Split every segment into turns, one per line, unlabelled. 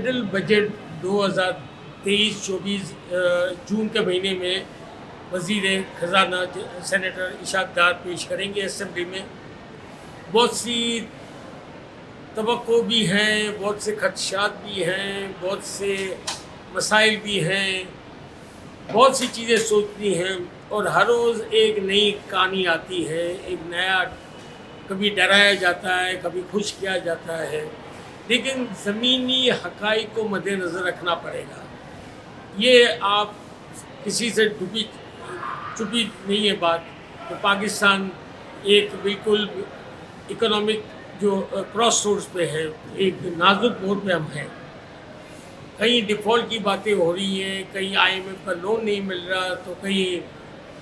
Federal budget 2023-24 जून के महीने में वज़ीर ख़जाना सेनेटर इशाक डार पेश करेंगे असेंबली में। बहुत सी तवक्को भी हैं, बहुत से खदशात भी हैं, बहुत से मसाइल भी हैं, बहुत सी चीज़ें सोचनी हैं और हर रोज़ एक नई कहानी आती है, एक नया, कभी डराया जाता है, कभी खुश किया जाता है, लेकिन ज़मीनी हक़ाइक़ को मद्देनज़र रखना पड़ेगा। ये आप किसी से छुपी नहीं है बात तो पाकिस्तान एक बिल्कुल इकोनॉमिक जो क्रॉस रोड्स पे है, एक नाजुक मोड़ पे हम हैं। कहीं डिफ़ॉल्ट की बातें हो रही हैं, कहीं IMF का लोन नहीं मिल रहा, तो कहीं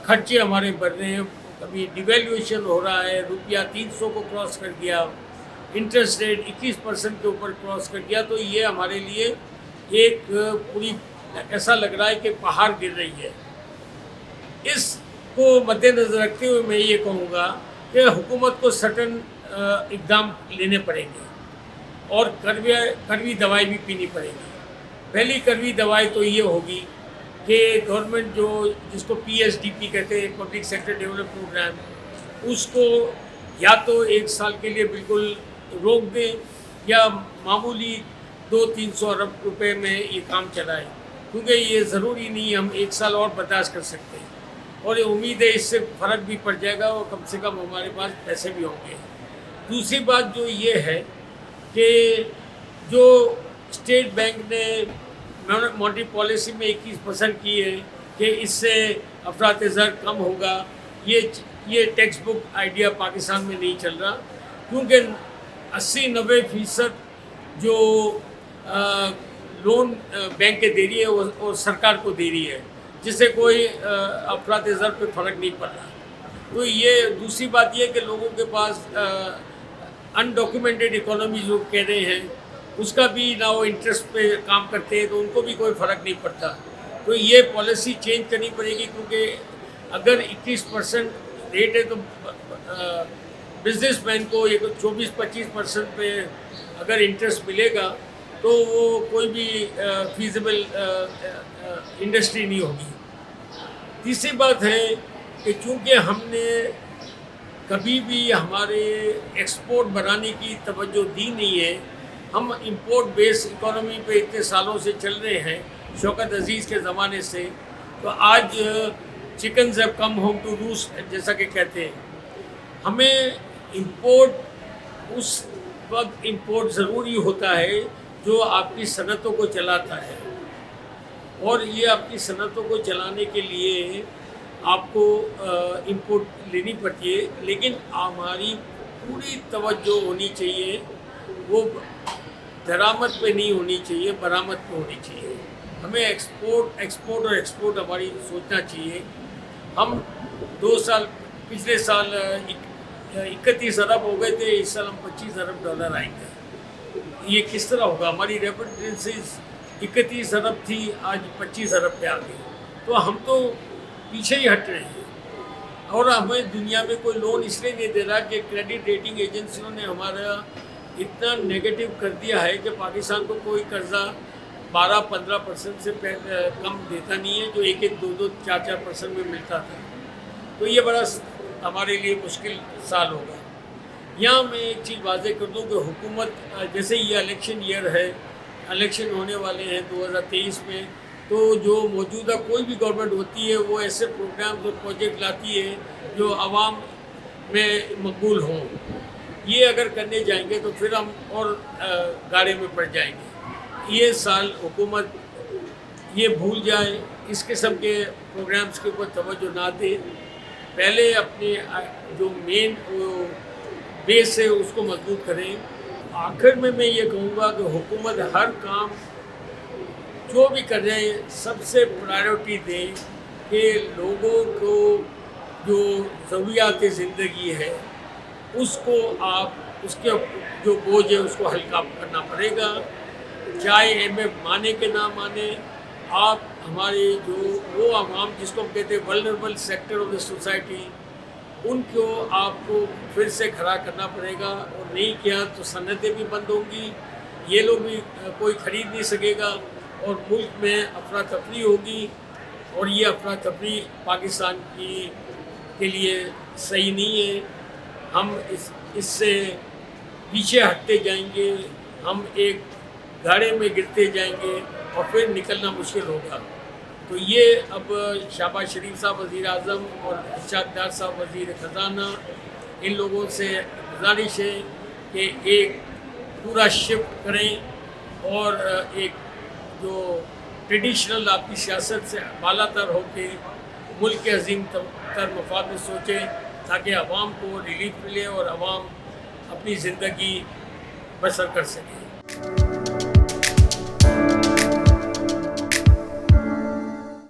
खर्चे हमारे बढ़ रहे हैं, कभी डिवेल्यूएशन हो रहा है, रुपया 300 को क्रॉस कर गया, इंटरेस्ट रेट 21% के ऊपर क्रॉस कर गया। तो ये हमारे लिए एक पूरी ऐसा लग रहा है कि पहाड़ गिर रही है। इसको मद्देनज़र रखते हुए मैं ये कहूँगा कि हुकूमत को सटन इक़दाम लेने पड़ेंगे और कड़वी दवाई भी पीनी पड़ेगी। पहली कड़वी दवाई तो ये होगी कि गवर्नमेंट जो जिसको PSDP कहते हैं, पब्लिक सेक्टर डेवलपमेंट प्रोग्राम, उसको या तो 1 साल के लिए बिल्कुल रोक दें या मामूली 200-300 अरब रुपए में ये काम चलाएं, क्योंकि ये ज़रूरी नहीं हम 1 साल और बर्दाश्त कर सकते हैं और ये उम्मीद है इससे फ़र्क भी पड़ जाएगा और कम से कम हमारे पास पैसे भी होंगे। दूसरी बात जो ये है कि जो स्टेट बैंक ने मॉनेटरी पॉलिसी में 21% की है कि इससे अफरात-ए-ज़र कम होगा, ये टेक्स्ट बुक आइडिया पाकिस्तान में नहीं चल रहा, क्योंकि 80-90% जो लोन बैंक के दे रही है वो सरकार को दे रही है, जिससे कोई अफरात-ए-ज़र पे फ़र्क नहीं पड़ रहा। तो ये दूसरी बात ये है कि लोगों के पास अनडॉक्यूमेंटेड इकोनॉमी जो कह रहे हैं उसका भी ना वो इंटरेस्ट पे काम करते हैं तो उनको भी कोई फ़र्क नहीं पड़ता। तो ये पॉलिसी चेंज करनी पड़ेगी, क्योंकि अगर 21% रेट है तो बिजनेसमैन को ये 24-25% पे अगर इंटरेस्ट मिलेगा तो वो कोई भी फीजिबल इंडस्ट्री नहीं होगी। तीसरी बात है कि चूँकि हमने कभी भी हमारे एक्सपोर्ट बढ़ाने की तवज्जो दी नहीं है, हम इंपोर्ट बेस इकोनॉमी पे इतने सालों से चल रहे हैं, शौकत अजीज़ के ज़माने से, तो आज chickens have come home to roost जैसा कि कहते हैं। हमें इंपोर्ट उस वक्त इंपोर्ट ज़रूरी होता है जो आपकी सनतों को चलाता है, और ये आपकी सनतों को चलाने के लिए आपको इंपोर्ट लेनी पड़ती है, लेकिन हमारी पूरी तवज्जो होनी चाहिए वो दरामद पे नहीं होनी चाहिए, बरामद पे होनी चाहिए। हमें एक्सपोर्ट और एक्सपोर्ट हमारी सोचना चाहिए। हम 2 साल पिछले साल 31 अरब हो गए थे, इस साल हम $25 अरब आएंगे। ये किस तरह होगा? हमारी रेमिटेंसेस 31 अरब थी, आज 25 अरब पे आ गई, तो हम तो पीछे ही हट रहे हैं। और हमें दुनिया में कोई लोन इसलिए नहीं दे रहा कि क्रेडिट रेटिंग एजेंसियों ने हमारा इतना नेगेटिव कर दिया है कि पाकिस्तान को कोई कर्जा 12-15% से कम देता नहीं है, जो 1-1, 2-2, 4-4% में मिलता था। तो ये बड़ा हमारे लिए मुश्किल साल होगा। यहाँ मैं एक चीज़ वाज़ेह कर दूँ कि हुकूमत, जैसे ये इलेक्शन ईयर है, इलेक्शन होने वाले हैं 2023 में, तो जो मौजूदा कोई भी गवर्नमेंट होती है वो ऐसे प्रोग्राम और प्रोजेक्ट लाती है जो आवाम में मकबूल हों। ये अगर करने जाएंगे तो फिर हम और गाड़े में पड़ जाएंगे। ये साल हुकूमत ये भूल जाए, इस किस्म के प्रोग्राम्स के ऊपर तवज्जो ना दे, पहले अपने जो मेन बेस है उसको मजबूत करें। आखिर में मैं ये कहूँगा कि हुकूमत हर काम जो भी कर रहे हैं सबसे प्रायोरिटी दें कि लोगों को जो ज़रूरियात ज़िंदगी है उसको आप उसके जो बोझ है उसको हल्का करना पड़ेगा। चाहे IMF माने कि ना माने, आप हमारे जो वो आवाम जिसको हम कहते हैं vulnerable sector of the society, उनको आपको फिर से खड़ा करना पड़ेगा, और नहीं किया तो सनतें भी बंद होंगी, یہ لوگ بھی کوئی خرید نہیں سکے گا اور ملک میں افراتفری ہوگی، اور یہ افراتفری پاکستان کے لیے صحیح نہیں ہے۔ ہم اس سے پیچھے ہٹتے جائیں گے، ہم ایک گاڑے میں گرتے جائیں گے اور پھر نکلنا مشکل ہوگا۔ تو یہ اب شہباز شریف صاحب وزیر اعظم اور ارشاد ڈار صاحب وزیر خزانہ، ان لوگوں سے گزارش ہے کہ ایک پورا شفٹ کریں اور ایک جو ٹریڈیشنل آپ کی سیاست سے بالا تر ہو کے ملک کے عظیم تر مفاد میں سوچیں، تاکہ عوام کو ریلیف ملے اور عوام اپنی زندگی بسر کر سکے۔